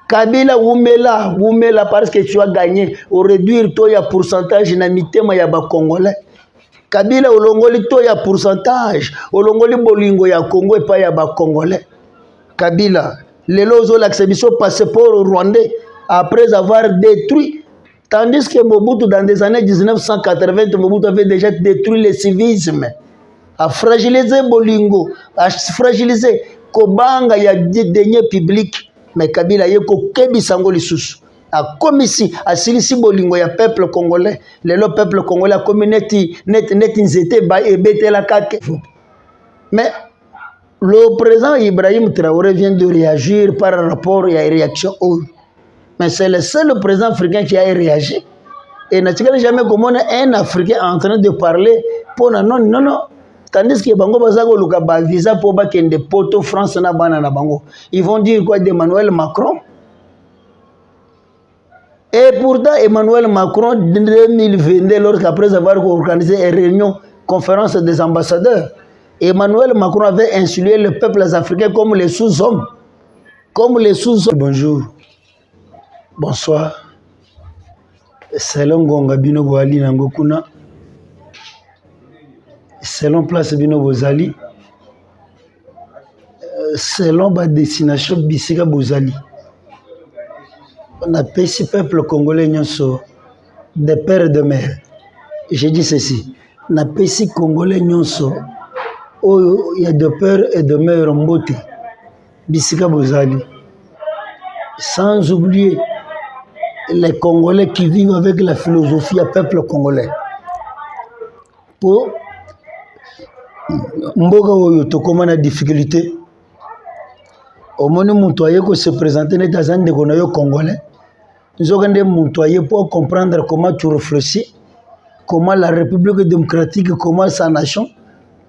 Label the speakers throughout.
Speaker 1: Kabila Wumela parce que tu as gagné au réduire toi ya pourcentage na mitema ya ba congolais. Kabila olongoli to ya pourcentage olongoli bolingo ya Congo et pas ya ba congolais. Kabila lelo zo l'accès passeport rwandais après avoir détruit, tandis que Mobutu dans des années 1980 Mobutu avait déjà détruit le civisme, a fragilisé bolingo, a fragilisé kobanga ya deniers publics. Mais Kabila yeko kebi sango lisusu a komisi a silisi bolingo ya peuple congolais. Le peuple congolais a commis net nzete ba ebete la kake. Mais le président Ibrahim Traoré vient de réagir par rapport à une réaction. Mais c'est le seul président africain qui a réagi. Et naturellement jamais comment un Africain en train de parler pour non. Tandis que bango bazako luka ba visa pour ba kende poto France na bana na bango. Ils vont dire quoi d'Emmanuel Macron? Et pourtant Emmanuel Macron en 2022 lorsqu'après avoir organisé une réunion conférence des ambassadeurs, Emmanuel Macron avait insulté les peuples africains comme les sous-hommes. Comme les sous-hommes. Bonjour. Bonsoir. Selon Gonga Bino Boali Nangokuna. Selon Place Bino Bozali, selon ma destination Bissika Bozali, on a payé ce peuple congolais de père et de mère. J'ai dit ceci, on a payé ce congolais où il y a de père et de mère en beauté, Bissika Bozali. Sans oublier les Congolais qui vivent avec la philosophie du peuple congolais. Pour mboga oyo tokoma na difficulté omoni muntu aye ko se présenter net dans ndeko na yo congolais nzokende muntu aye pour comprendre comment tu réfléchis, comment la République démocratique, comment sa nation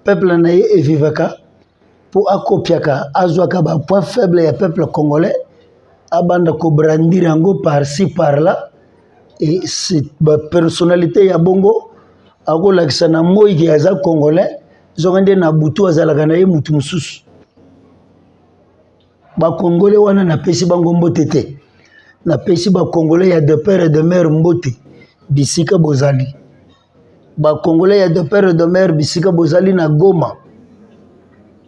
Speaker 1: peuple na ye evivaka pour akopiaka azwaka ba point faible ya peuple congolais abanda ko brandir yango par-ci par-là et c'est ba personnalité ya bongo akolakisa na moi ki aza congolais zongende na butu azalaka na ye mutu mususu ba congolais wana na pesi bango mbote te na pesi ba congolais ya de père et de mère mbote Bisika Bozali ba congolais ya de père et de mère Bisika Bozali na Goma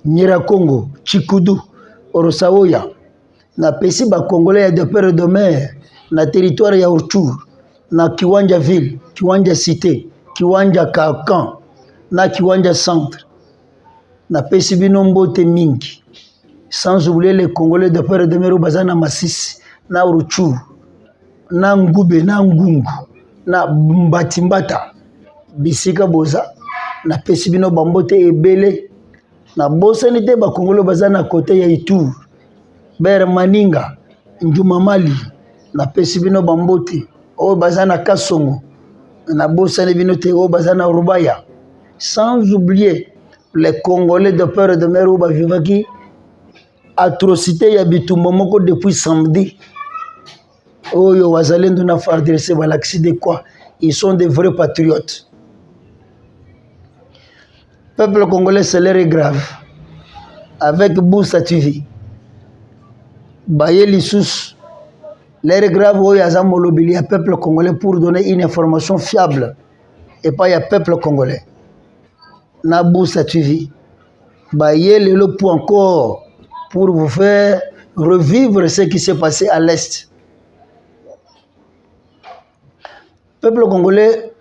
Speaker 1: Nyirakongo Chikudu Orosaoya na pesi ba congolais ya de père et de mère na territoire ya Rutshuru na Kiwanja ville Kiwanja cité Kiwanja Kakan na Kiwanja centre na pesi bino mbote mingi, sans oublier les Congolais de père et de mère bazana Masisi na Rutshuru na Ngube na Ngungu na Mbatimbata Bisika Boza na pesi bino bambote ebele na bosani te ba Congolais bazana côté ya Ituri Ber Maninga Njuma Mali na pesi bino bambote o bazana Kasongo na bosani bino te o bazana Rubaya. Sans oublier les Congolais de père et de mère où vivaki atrocité ya bitumba moko depuis samedi. Oh yo wazalendo na fardresse balaxi de quoi? Ils sont des vrais patriotes. Peuple congolais c'est l'air grave. Avec Boussa TV. Baye Lissous. L'air grave où yaza molobili ya peuple congolais pour donner une information fiable et pas ya peuple congolais. Naboussa TV, baye le pour encore pour vous faire revivre ce qui s'est passé à l'Est. Peuple congolais,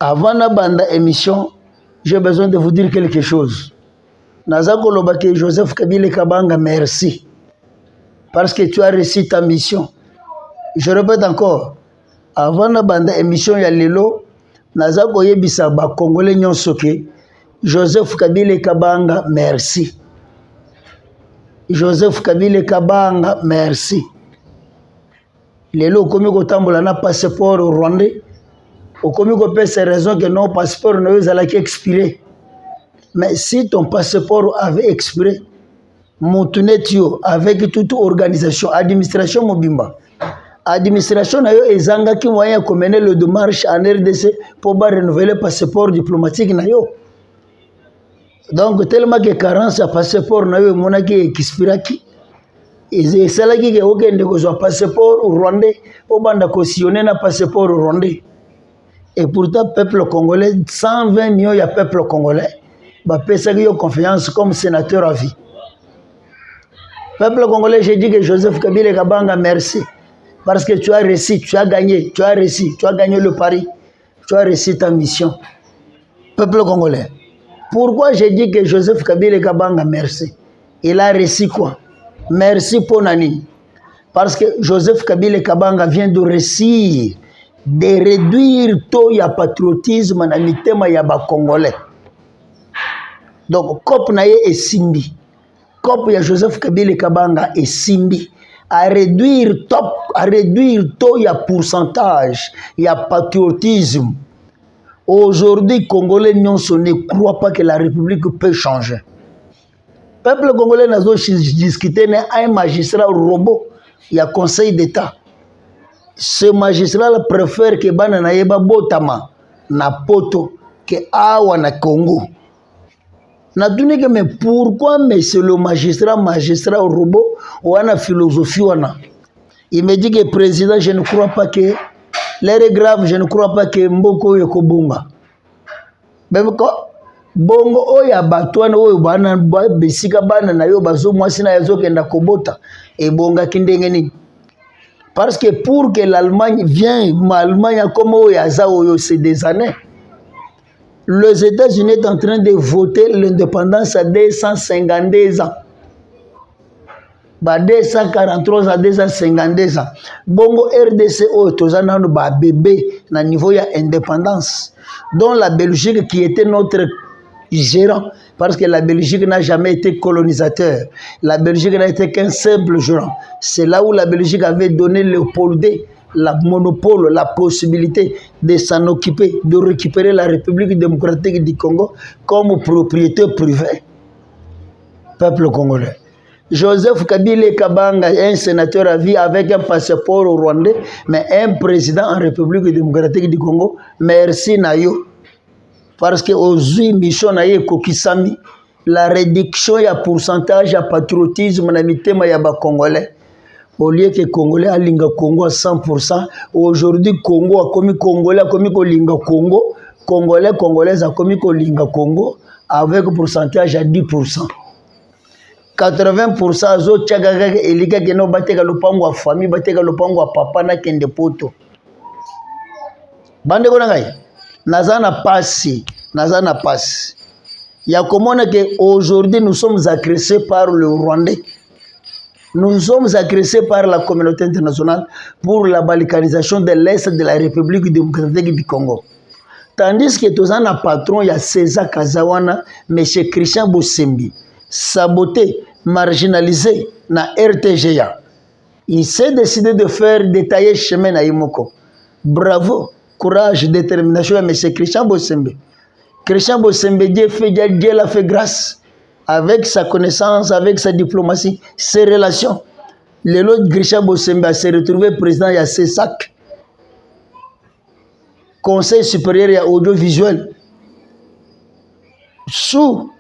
Speaker 1: avant la bande émission, j'ai besoin de vous dire quelque chose. Nazako Lobake Joseph Kabila Kabanga, merci. Parce que tu as réussi ta mission. Je répète encore, avant la bande émission, il y a Lelo. Nazako yebisa ba Congolais nyonsoke Joseph Kabila Kabanga merci. Joseph Kabila Kabanga merci. Lelo komi ko tambola na passeport rwandais. Okomi ko pesa raison que non passeport ne zala ki expiré. Mais si ton passeport avait expiré, Montunetio avec toute organisation administration mobimba. Administration na yo ezanga ki moyen ko mener le démarche en RDC pour renouveler passeport diplomatique na yo. Donc tellement que carence à passeport na yo monaki expiraki Et c'est là qu'il y a un passeport rwandais, au banda cautionné un passeport rwandais. Et pourtant, peuple congolais, 120 millions de peuple congolais, bah, ça qui a confiance comme sénateur à vie. Peuple congolais, j'ai dit que Joseph Kabila Kabanga, merci. Parce que tu as réussi, tu as gagné, tu as réussi, tu as gagné le pari, tu as réussi ta mission. Peuple congolais. Pourquoi j'ai dit que Joseph Kabila Kabanga, merci? Il a réussi quoi? Merci pour Nani. Parce que Joseph Kabila Kabanga vient de réussir de réduire tout le patriotisme dans le thème des Congolais. Donc, COP naye est simbi. COP ya Joseph Kabila Kabanga est simbi. À réduire tout le pourcentage, il y a patriotisme. Aujourd'hui, Congolais ne croient pas que la République peut changer. Le peuple congolais n'a pas discuté un magistrat robot, il y a conseil d'État. Ce magistrat préfère que bana na yeba botama na poto que awa na Congo. Na duni que mais pourquoi mais c'est le magistrat robot ou ana philosophie wana. Il me dit que président je ne crois pas que l'air est grave, je ne crois pas que mboko yoko bunga. Bongo oya batwana oyo bana besika bana na yo bazo mwasi na yazo kenda kobota et bonga kindengeni. Parce que pour que l'Allemagne vienne, l'Allemagne comme oyaza oyo c'est des années. Les États-Unis sont en train de voter l'indépendance à 252 ans. Ba 243 à 252 ans. Bongo RDC oyo tozana no ba bébé na niveau ya indépendance. Dont la Belgique qui était notre gérant, parce que la Belgique n'a jamais été colonisateur. La Belgique n'a été qu'un simple gérant. C'est là où la Belgique avait donné Léopold II, la monopole, la possibilité de s'en occuper, de récupérer la République démocratique du Congo comme propriété privée. Peuple congolais. Joseph Kabila Kabanga, un sénateur à vie avec un passeport rwandais, mais un président en République démocratique du Congo, merci Nayo. Parce que aujourd'hui, mission naye kokisami, la réduction ya pourcentage ya patriotisme na mitema ya ba Congolais. Au lieu que Congolais a linga Congo à 100%, aujourd'hui Congo a commis Congolais a commis ko linga Congo, Congolais a commis ko linga Congo avec pourcentage à 10%. 80% zo tchagaga elika keno bateka lopango wa famille, bateka lopango wa papa na kende poto. Bande kona ngai. Nazana passe. Il y a comment que aujourd'hui nous sommes agressés par le Rwandais. Nous sommes agressés par la communauté internationale pour la balkanisation de l'Est de la République démocratique du Congo. Tandis que tous un patron, il y a César Kazawana, M. Christian Bosembi, saboté, marginalisé na RTGA. Il s'est décidé de faire détailler chemin à Imoko. Bravo, courage, détermination à M. Christian Bosembe. Christian Bosembe, Dieu l'a fait grâce avec sa connaissance, avec sa diplomatie, ses relations. Le lot de Christian Bosembe s'est retrouvé président de CESAC, Conseil supérieur audiovisuel, sous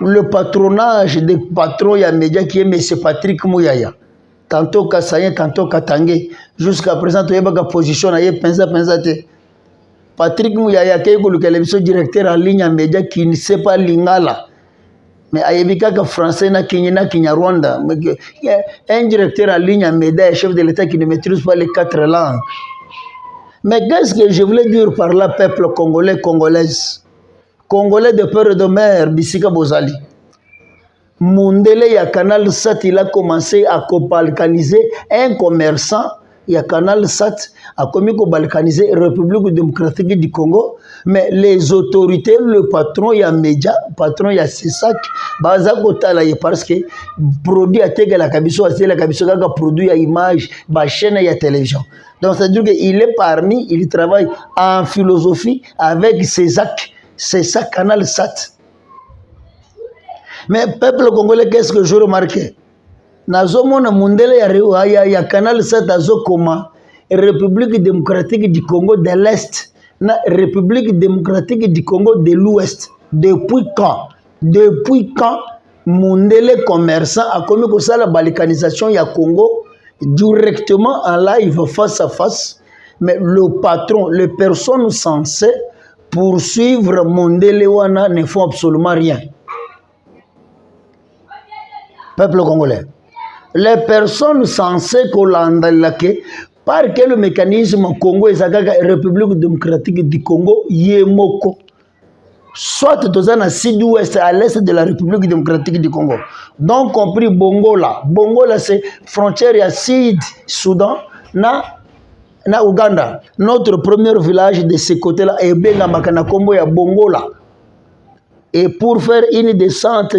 Speaker 1: le patronage des patrons de médias qui est M. Patrick Mouyaya. Tantôt Kassayen, tantôt Katangé. Jusqu'à présent, il y a une position, il y a pensa. Patrick Mouyaya, qui est le directeur en ligne en médias qui ne sait pas lingala. Mais il y a un français, Kinyarwanda. Un directeur en ligne en médias, chef de l'État qui ne maîtrise pas les 4 langues. Mais qu'est-ce que je voulais dire par là, peuple congolais, congolaise? Congolais de peur et de mère, Bissika Bozali. Mundele, il y a Canal Sat, il a commencé à balkaniser un commerçant. Il y a Canal Sat, a commis à balkaniser la République démocratique du Congo. Mais les autorités, le patron, il y a média, patron, il y a CESAC, parce que produit à Tega la Kabiso, la Kabiso, produit à image, chaîne et télévision. Donc, c'est-à-dire qu'il est parmi, il travaille en philosophie avec CESAC. C'est ça, Canal Sat. Mais peuple congolais, qu'est-ce que je remarque? Nazomona Mundele ya Canal Sat azokoma République démocratique du Congo de l'Est na République démocratique du Congo de l'Ouest. Depuis quand? Mundele commerçant a commis que ça la balkanisation ya Congo directement en live face à face, mais le patron, les personnes censées poursuivre Mundele wana ne font absolument rien. Peuple congolais, les personnes censées que par quel mécanisme Congo et Zagaga République démocratique du Congo yemoko soit dans le sud-ouest à l'est de la République démocratique du Congo, donc compris Bongola. Bongola c'est frontière à Sud-Soudan na Ouganda. Notre premier village de ce côté-là est Bengamakana Kombo ya Bongola. Et pour faire une descente,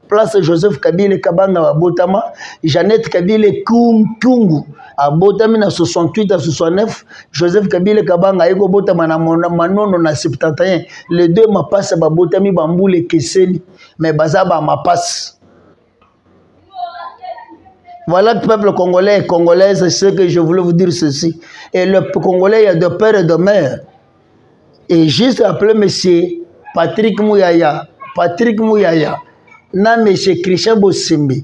Speaker 1: place Joseph Kabila Kabanga à Botama, Jeannette Kabila Kungu à Botama na 68 à 69, Joseph Kabila Kabanga ego Botama na Manono na 71. Les deux ma passe à Botami Bamboule Kesseni, mais Bazaba ma passe. Voilà le peuple congolais et congolaise, c'est ce que je voulais vous dire ceci. Et le Congolais, il y a de père et de mère. Et juste après monsieur Patrick Mouyaya, na monsieur Christian Bossimbe,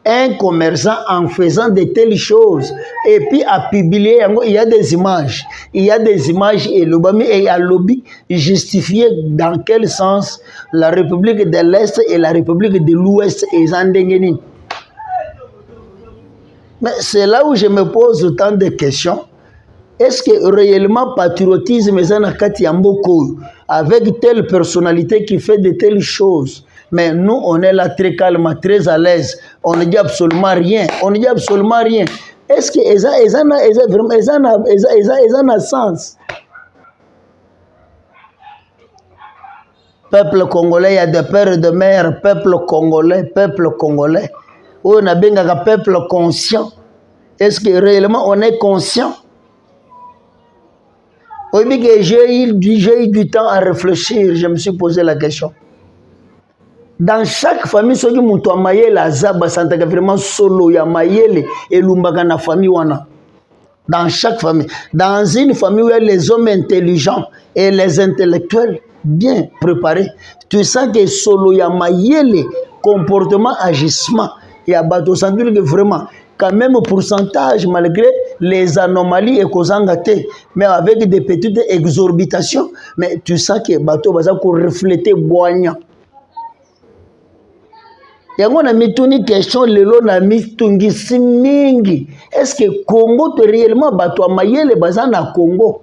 Speaker 1: un commerçant en faisant de telles choses, et puis à publier, il y a des images, et l'Obami et à lobby justifié dans quel sens la République de l'Est et la République de l'Ouest est endengeni. Mais c'est là où je me pose autant de questions. Est-ce que réellement patriotisme est un akati yamboko avec telle personnalité qui fait de telles choses? Mais nous, on est là très calme, très à l'aise. On ne dit absolument rien. Est-ce que ça a sens? Peuple congolais, il y a des pères et de mères. Peuple congolais. On a bien un peuple conscient. Est-ce que réellement on est conscient? Oui, j'ai eu du temps à réfléchir, je me suis posé la question. Dans chaque famille, ceux qui m'ont amaillé la zaba, santaka vraiment solo ya mayele et lumbaga na famille wana. Dans chaque famille, dans une famille où il y a les hommes intelligents et les intellectuels bien préparés, tu sens que solo ya mayele comportement, agissement, il y a bateau sentir que vraiment quand même pourcentage malgré les anomalies et causangaté, mais avec des petites exorbitations, mais tu sens que bateau va refléter boignant. Et on a mis une question, lelo na mitungi simingi. Est-ce que Congo te réellement bateau mayele bazana Congo?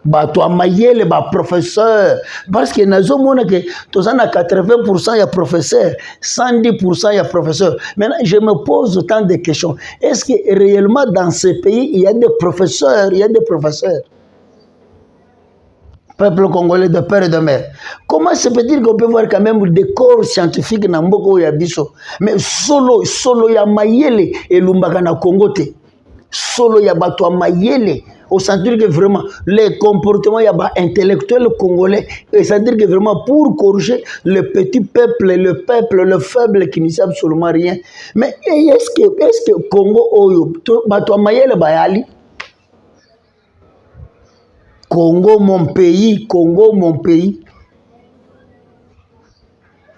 Speaker 1: Bato amayele ba professeur parce que nazo mona que tozana 80% ya professeur, 110% ya professeur. Maintenant je me pose autant de questions. Est-ce que réellement dans ce pays il y a des professeurs, Peuple congolais de père et de mère. Comment se peut-il qu'on peut voir quand même des corps scientifiques na mboko ya biso, mais solo ya mayele et lumbaka na Congo te. Solo ya bato amayele. Au sentir que vraiment les comportements intellectuels congolais, et sentir que vraiment pour corriger le petit peuple, le faible qui ne sait absolument rien. Mais est-ce que Congo oyo bato amayele bayali? Congo mon pays.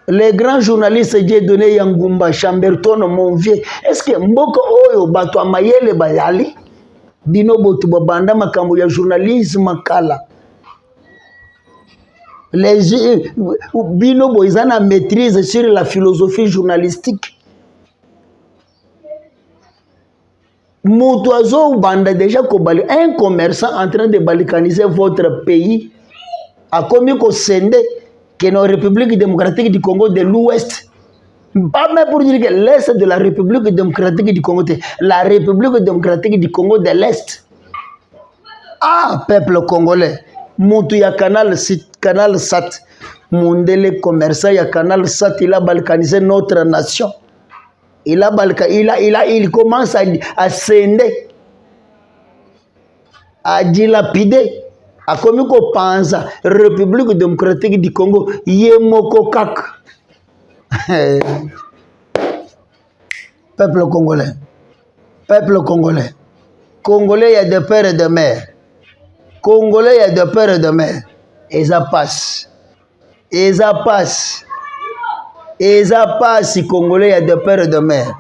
Speaker 1: Les grands journalistes Dieudonné Yangumba, Chamberton mon vieux, est-ce que mboko oyo bato amayele bayali? Bino botu babanda makambo ya journalisme kala. Bino boizana maîtrise sur la philosophie journalistique. Motoazo banda déjà kobali un commerçant en train de balkaniser votre pays a commis qu'au Sende que nos République démocratique du Congo de l'Ouest. Pas même pour dire que l'Est de la République démocratique du Congo, la République démocratique du Congo de l'Est. Ah, peuple congolais, Moutou ya canal Sat, Mundele commerçant ya canal Sat, il a balkanisé notre nation. Il commence à scinder, à dilapider, à commis qu'on pense, République démocratique du Congo, Yemoko Kak. Peuple congolais, il y a des pères et de mères. Et ça passe. Et ça passe. Et ça passe, Congolais, il y a de père et de mère.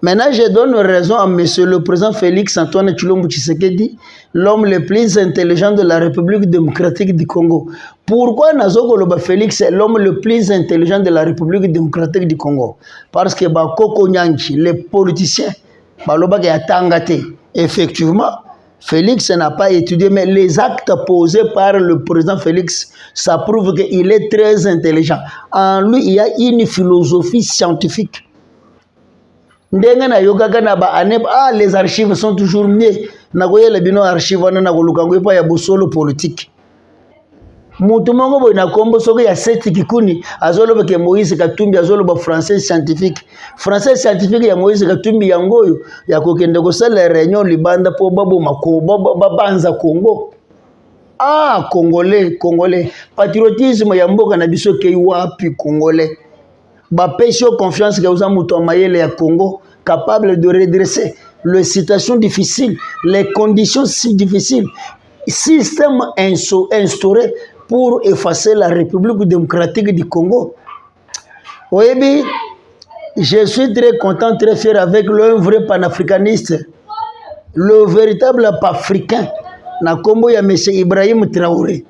Speaker 1: Maintenant, je donne raison à monsieur le président Félix Antoine Tshilombo Tshisekedi, l'homme le plus intelligent de la République démocratique du Congo. Pourquoi Nazogoloba Félix est l'homme le plus intelligent de la République démocratique du Congo? Parce que Koko Nyanchi, les politiciens, effectivement, Félix n'a pas étudié, mais les actes posés par le président Félix, ça prouve qu'il est très intelligent. En lui, il y a une philosophie scientifique. Les archives sont toujours mieux. Les archives sont politique. Mutumongo boy na kombo soko ya seti kikuni azoloba ke Moïse Katumbi azoloba français scientifique ya Moïse Katumbi yangoyo ya kokende ko sala réunion libanda po babo makobo babanza Congo. Ah, Congolais patriotisme ya mboka na biso ke wapi Congolais ba pesho confiance ke uza muto mayele ya Congo capable de redresser les situations difficiles, les conditions si difficiles, système instauré pour effacer la République démocratique du Congo. Oui, je suis très content, très fier avec le vrai panafricaniste, le véritable africain, na Congo ya M. Ibrahim Traoré.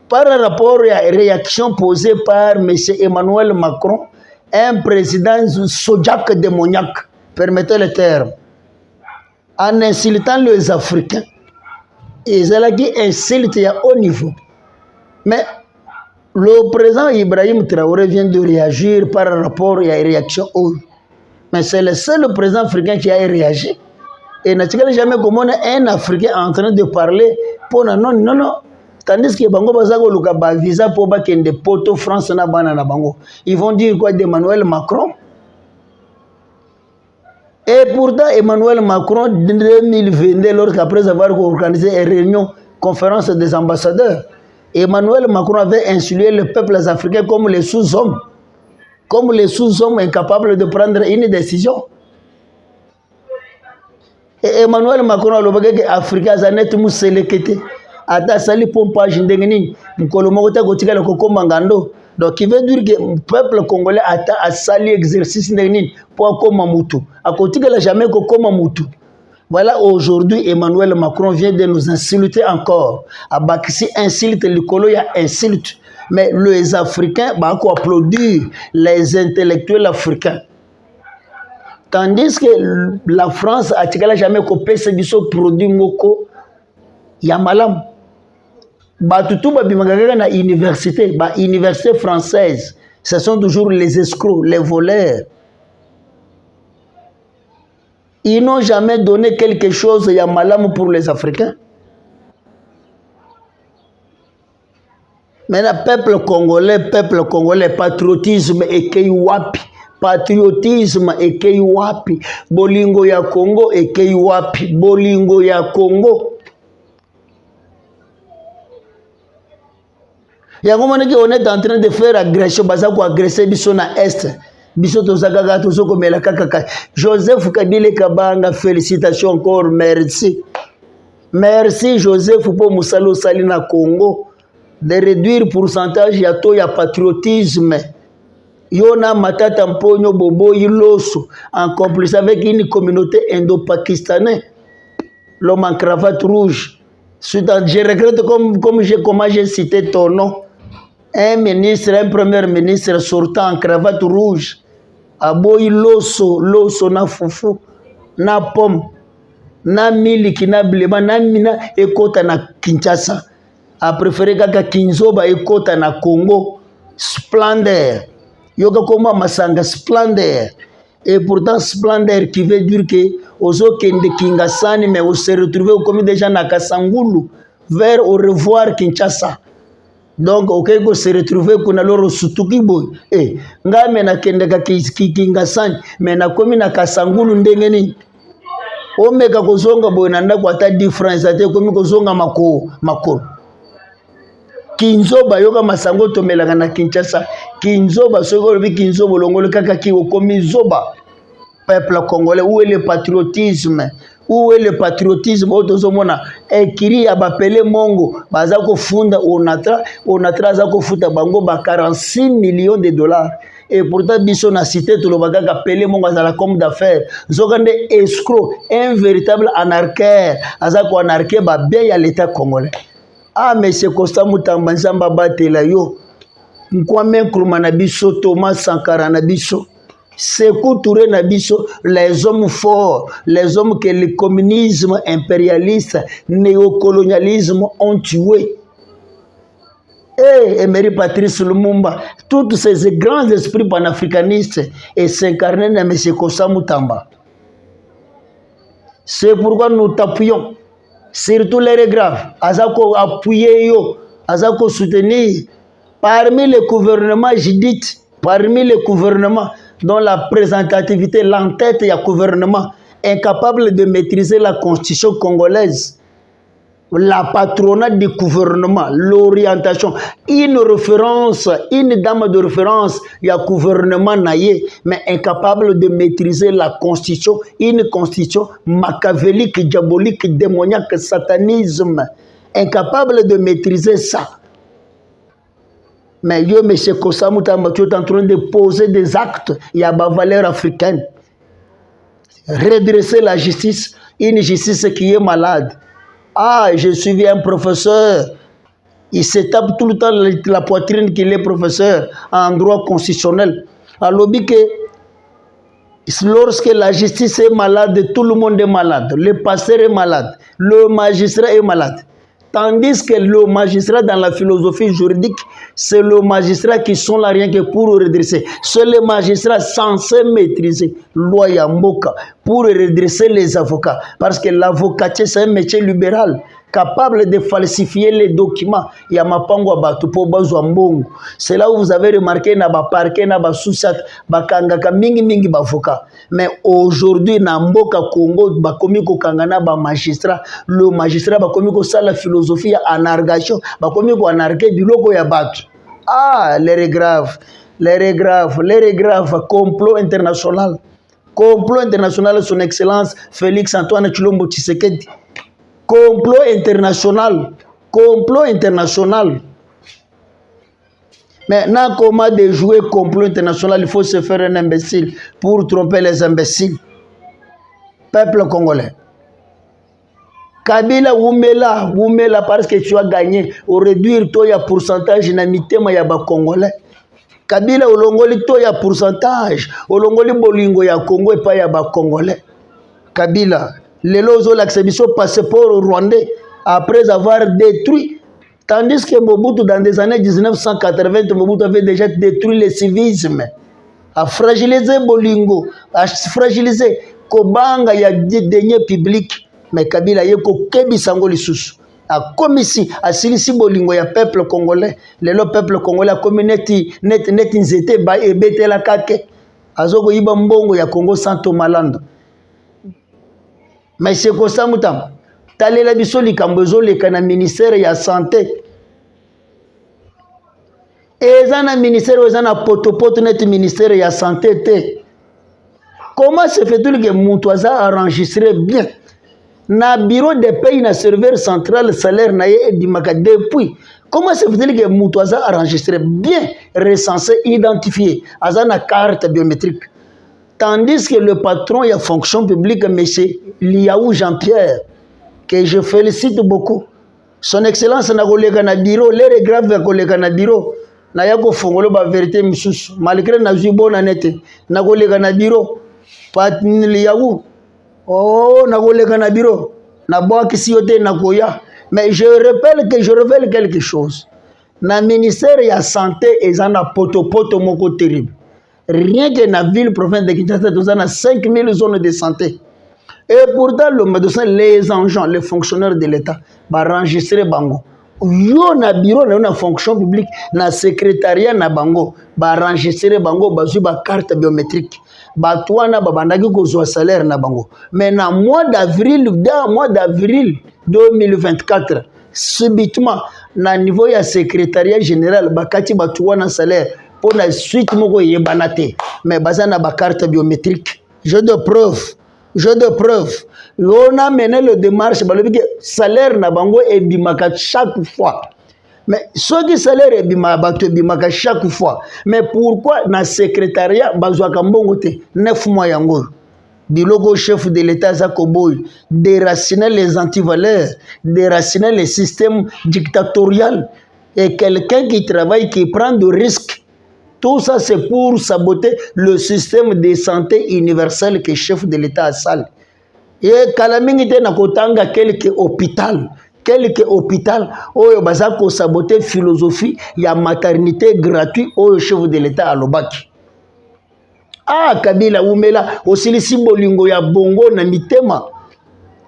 Speaker 1: Par rapport à la réaction posée par M. Emmanuel Macron, un président sojak démoniaque, permettez le terme, en insultant les Africains, ils ont qui insulte à haut niveau. Mais le président Ibrahim Traoré vient de réagir par rapport à la réaction haut. Mais c'est le seul président africain qui a réagi. Et naturellement, jamais comme on a un Africain en train de parler pour non. Tandis que Bango Bazago Luka ba visa pour bakende poto France na bana na bango. Ils vont dire quoi d'Emmanuel Macron? Et pourtant Emmanuel Macron en 2022, lorsqu'après avoir organisé une réunion, conférence des ambassadeurs, Emmanuel Macron avait insulté les peuples africains comme les sous-hommes. Comme les sous-hommes incapables de prendre une décision. Et Emmanuel Macron a dit que l'Afrique zanet muselekete. Ata sali pompage ndengeni mkolomoko ta kotika le kokoma ngando. Donc il veut dire que le peuple congolais a sali exercice ndengeni pour koma mutu. A kotika la jamais kokoma mutu. Voilà, aujourd'hui Emmanuel Macron vient de nous insulter encore. Abakisi insulte le colo ya insulte. Mais les Africains bah ko applaudir les intellectuels africains. Tandis que la France a tika jamais kopé ce biso produit moko ya malam. Batutu babimagaka na université, université française, ce sont toujours les escrocs, les voleurs. Ils n'ont jamais donné quelque chose ya malam pour les Africains. Maintenant, peuple congolais, patriotisme et wapi. Patriotisme et wapi. Bolingo ya Congo et wapi. Bolingo ya Congo. On est en train de faire agression, pour agresser Bissona Est. Joseph Kabila Kabanga, félicitations encore, merci. Merci Joseph pour Moussalo Salina Congo de réduire le pourcentage ya patriotisme. Yona Matata Mponyo Bobo Iloso en complice avec une communauté indo-pakistanaise. L'homme en cravate rouge. Je regrette comme j'ai cité ton nom. Un ministre, un premier ministre sortant en cravate rouge. Aboyi loso na fufu, na pomme, na miliki, na blema, na mina ekota na Kinshasa. A préféré kaka Kinzoba ekota na Congo. Splendeur. Yoga koma masanga splendeur. Et pourtant splendeur qui veut dire que ozo kende Kingasani mais on se retrouve comme des gens na Kasangulu vers au revoir Kinshasa. Donc okeko se retrouver kuna loro sutuki boy ngame na kendeka Kingasani mais na komi na Kasangulu ndengeni omeka kozonga boy nanda kwa ta difference ate komi kozonga makolo Kinzoba yoka masango tomelaka na Kinshasa Kinzoba soko bi Kinzoba longolo kaka ki komi zoba peuple congolais où est le patriotisme Où est le patriotisme? Otozomona ekiri ya bapele mongo baza ko funda onatra za ko futa bango ba 46 millions de dollars. Et pourtant biso na cité to lobaka ka pele mongo za la comme d'affaires. Zokande escroc, un véritable anarchère, aza ko anarquer ba bien ya l'état congolais. Ah monsieur Costa Mutamba Nzamba batela yo. Nkwame Nkrumah na biso, Thomas Sankara na biso. Sékou Touré na biso, les hommes forts, les hommes que le communisme impérialiste, néocolonialisme ont tués. Et Emery Patrice Lumumba, tous ces grands esprits panafricanistes et s'incarner dans M. Kossa Mutamba. C'est pourquoi nous t'appuyons, surtout les graves, Azako appuyer yo, Azako soutenir. Parmi les gouvernements, j'ai dit, parmi les gouvernements dont la représentativité, l'entête et le gouvernement incapable de maîtriser la constitution congolaise, la patronat du gouvernement, l'orientation, une référence, une dame de référence, il y a gouvernement naïe, mais incapable de maîtriser la constitution, une constitution machiavélique, diabolique, démoniaque, satanisme, incapable de maîtriser ça. Mais yo, M. Kossa Mutamba, tu es en train de poser des actes, il y a des valeurs africaines. Redresser la justice, une justice qui est malade. Ah, j'ai suivi un professeur, il se tape tout le temps la poitrine qu'il est professeur en droit constitutionnel. Alors, lorsque la justice est malade, tout le monde est malade. Le pasteur est malade, le magistrat est malade. Tandis que le magistrat dans la philosophie juridique, c'est le magistrat qui sont là rien que pour redresser. C'est le magistrat censé maîtriser loi ya mboka pour redresser les avocats. Parce que l'avocature, c'est un métier libéral, capable de falsifier les documents. Ya mapango batu po bazo mbongo. C'est là où vous avez remarqué na ba parquet na ba sousat ba kangaka mingi bavocat. Mais aujourd'hui na mboka Congo ba komi ko kangana ba magistrat, le magistrat ba komi ko sala philosophie ya anargation, ba komi ko anarquer biloko ya batu. Ah, l'heure grave, complot international. Complot international, son excellence Félix Antoine Tshilombo Tshisekedi. Complot international. Maintenant, comment de jouer complot international, il faut se faire un imbécile pour tromper les imbéciles. Peuple congolais. Kabila Wumela parce que tu as gagné, au réduire toi ya pourcentage na mitema ya ba congolais. Kabila olongoli toi ya pourcentage, olongoli bolingo ya Congo et pas ya ba congolais. Kabila lelo zo l'accession passeport rwandais après avoir détruit, tandis que Mobutu dans des années 1980 Mobutu avait déjà détruit le civisme, a fragilisé bolingo, a fragilisé kobanga ya deniers publics. Mais Kabila yeko kebi sango lisusu a komisi asilisi bolingo ya peuple congolais. Le peuple congolais a komi neti nzete ba ebetela kake azoko yiba mbongo ya Congo Santo Malando. Mais c'est comme ça Mutamba talela biso likambo ezoleka na ministère ya santé. Eza na ministère eza na potopoto net ministère ya santé te. Comment se fait-il que mutu aza enregistré bien na bureau de paye na serveur central salaire na ye dimaka depuis? Comment se fait-il que mutu aza enregistré bien, recensé, identifié, aza na carte biométrique, tandis que le patron ya fonction publique M. Liaou Jean-Pierre, que je félicite beaucoup, son excellence na koleka na bureau, l'air grave ya koleka na bureau na yako fongolo ba vérité misusu malgré na zui bona nete na koleka na bureau pat Liaou. Oh, na koleka na bureau, na boa kisiote na koya. Mais je révèle quelque chose. Na ministère ya santé ezana poto moko terrible. Rien que na ville province de Kinshasa, nous avons 5000 zones de santé. Et pourtant, le médecin, les agents, les fonctionnaires de l'État, va enregistrer bango. Yo na bureau na fonction publique, na secrétariat na bango, va enregistrer bango, bazu ba carte biométrique. Batouana babandaki kozwa salaire na bango. Mais na mois d'avril 2024, subitement, na niveau ya secrétariat général, bakati batouana salaire pour la suite moko yebanate. Mais bazana ba carte biométrique. J'ai de preuves. J'ai de preuves. On a mené le démarche, le salaire na bango et bimaka chaque fois. Mais ce qui salaire est bimaka chaque fois. Mais pourquoi dans le secrétariat, bazouaka mbongo te 9 mois yango? Bilogo chef de l'État Zakoboy, déraciner les antivaleurs, déraciner les systèmes dictatoriaux. Et quelqu'un qui travaille, qui prend des risques. Tout ça, c'est pour saboter le système de santé universel que le chef de l'État a salé. Et Kalamingite na kotanga quelques hôpitaux. Quelques hôpitaux où baza ko saboter philosophie ya maternité gratuite au chef de l'État à Lobaki. Ah, Kabila Oumela, osilisi bolingo ya bongo na mitema.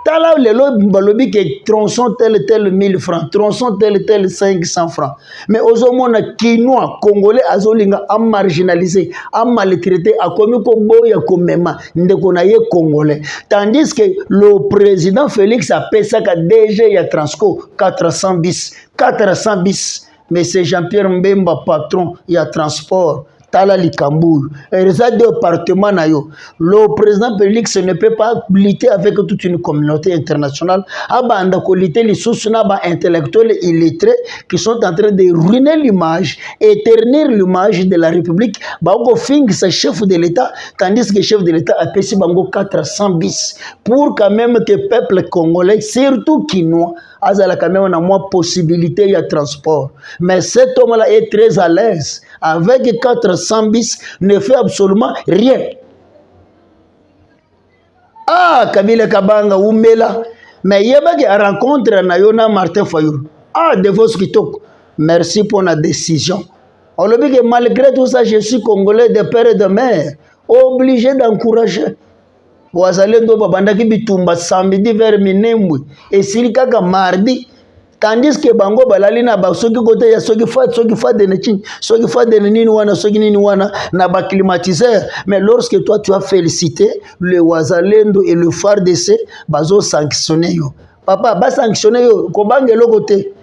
Speaker 1: Tala lelo balobi ke tronçon tel 1000 francs, tronçon tel 500 francs. Mais ozomona Kinois, Congolais, azolinga a marginalisé, a maltraité, a commis ko boya komema, ndeko na ye Congolais. Tandis que le président Félix a payé ça ka DG ya Transco 400 bis. 400 bis. Mais c'est Jean-Pierre Mbemba, patron, ya transport. Tala Likambou, département nayo. Le président Félix ne peut pas lutter avec toute une communauté internationale. Abanda ko lutter les sousnaba intellectuels illettrés qui sont en train de ruiner l'image, éternir l'image de la République. Bango fing ce chef de l'État, tandis que le chef de l'État a payé bango 400 bis pour quand même que le peuple congolais, surtout Kinois, a quand même une possibilité de transport. Mais cet homme-là est très à l'aise. Avec 400 bis, ne fait absolument rien. Ah, Kabila Kabanga Oumela. Mais il y a une rencontre na Martin Fayou. Ah, de vos kitok. Merci pour la décision. On le dit que malgré tout ça, je suis congolais de père et de mère. Obligé d'encourager. Wazalendo babandaki bitumba samedi vers minembwe. Et silikaka mardi. Tandis que bango balali na ba soki côté ya soki fa de nechin soki fa de nini wana soki nini wana na ba climatiseur. Mais lorsque toi tu as félicité le Wazalendo et le FARDC bazo sanctionner yo. Papa ba sanctionner yo ko bangelo côté.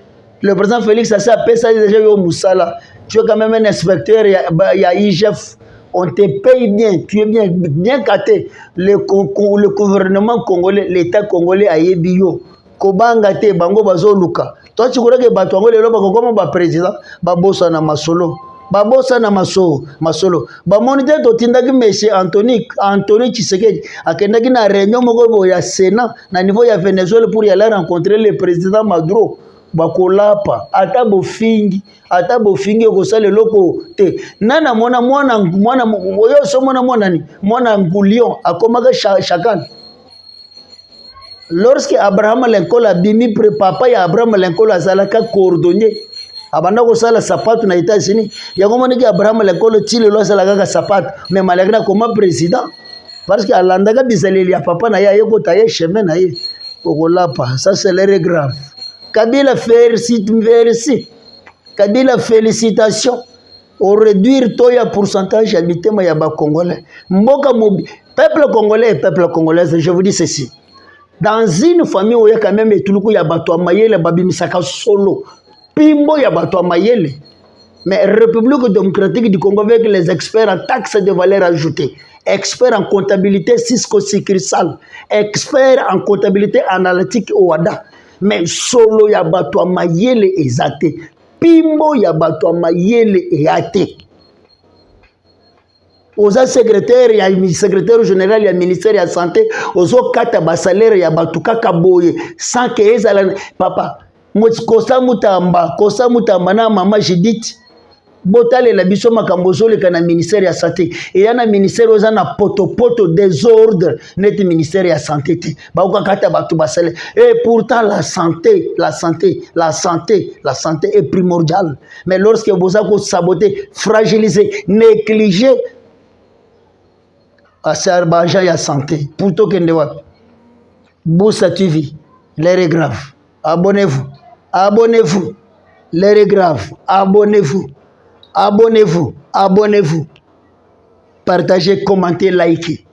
Speaker 1: Le président Félix a appelé ça déjà yo musala. Tu es quand même un inspecteur ya IGF. On te paye bien, tu es bien caté. Le gouvernement congolais, l'État congolais a yebio. Kobanga te bango bazo luka. Toi tu crois que bato ngole lo bako comme ba président ba bossa na masolo. Ba bossa na masolo. Ba moniteur to tindaki monsieur Anthony Tshisekedi akendaki na réunion moko ya Sénat na niveau ya Venezuela pour y aller rencontrer le président Maduro. Bakolapa ata bofingi ko sale loko te nana mwana oyo so mwana ni mwana ngulion akomaka chakana. Lorsque Abraham Lincoln a bimi papa ya Abraham Lincoln azalaka cordonnier abanda ko sala sapato na États-Unis yango moniki Abraham Lincoln tile lo salaka ka sapato mais malgré comme président parce que alandaka bizaleli ya papa na ya yeko taye chemin na ye okolapa. Ça c'est l'erreur grave. Kabila merci. Kabila félicitations. Au réduire toya pourcentage habitema ya ba congolais. Mboka mobi peuple congolais et peuple congolaise, je vous dis ceci. Dans une famille où il y a quand même tout ya bato mayele babimisaka solo. Pimbo ya bato mayele. Mais République démocratique du Congo avec les experts en taxes de valeur ajoutée, experts en comptabilité cisco-sécurisale, experts en comptabilité analytique OADA. Mais solo ya bato mayele ezate. Pimbo ya bato mayele ezate. Oza secrétaire général ya ministère ya santé ozo kata ba salaire ya batu kaka boye sans que ezala papa kosa mutamba na mama Judith botale la biso makambo zoleka na ministère ya santé et yana ministère oza na poto désordre net ministère ya santé te ba kata batu ba salaire. Et pourtant la santé est primordiale. Mais lorsque vous avez saboté, fragiliser, négliger à Sarbaja ya santé plutôt que de Boussa TV, l'air est grave. Abonnez-vous. L'air est grave. Abonnez-vous. Partagez, commentez, likez.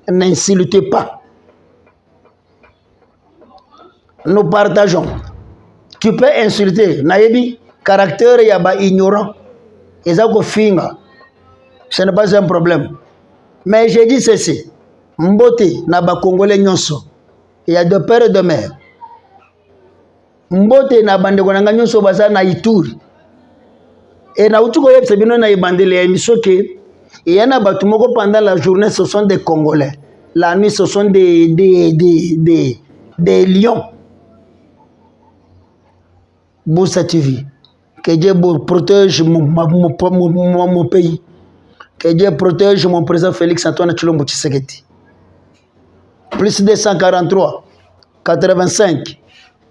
Speaker 1: N'insultez pas. Nous partageons. Tu peux insulter. Naïbi, caractère yaba ignorant. Et ça, ce n'est pas un problème. Mais j'ai dit ceci, Mbote na ba Congolais nyonso. Il y a de père et de mère. Mbote na bande konanga nyonso baza na Ituri. Et na utuko yebse bino na ibandele ya émission que il y en a batu moko pendant la journée ce sont des Congolais. La nuit ce sont des lions. Boussa TV. Que Dieu protège mon pays. Que Dieu protège mon président Félix Antoine Tshilombo Tshisekedi. Plus 243 85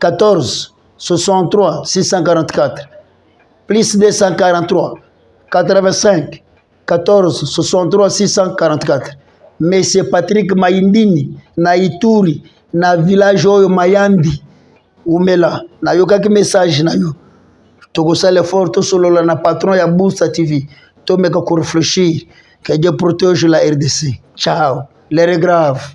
Speaker 1: 14 63 644. Plus 243 85 14 63 644. Monsieur Patrick Maindini na Ituri na village oyo Mayandi Umela na yokaki message na yo. Tokosala effort tosolola na patron ya Boussa TV. Tomeka ko réfléchir. Que Dieu protège la RDC. Ciao. L'heure est grave.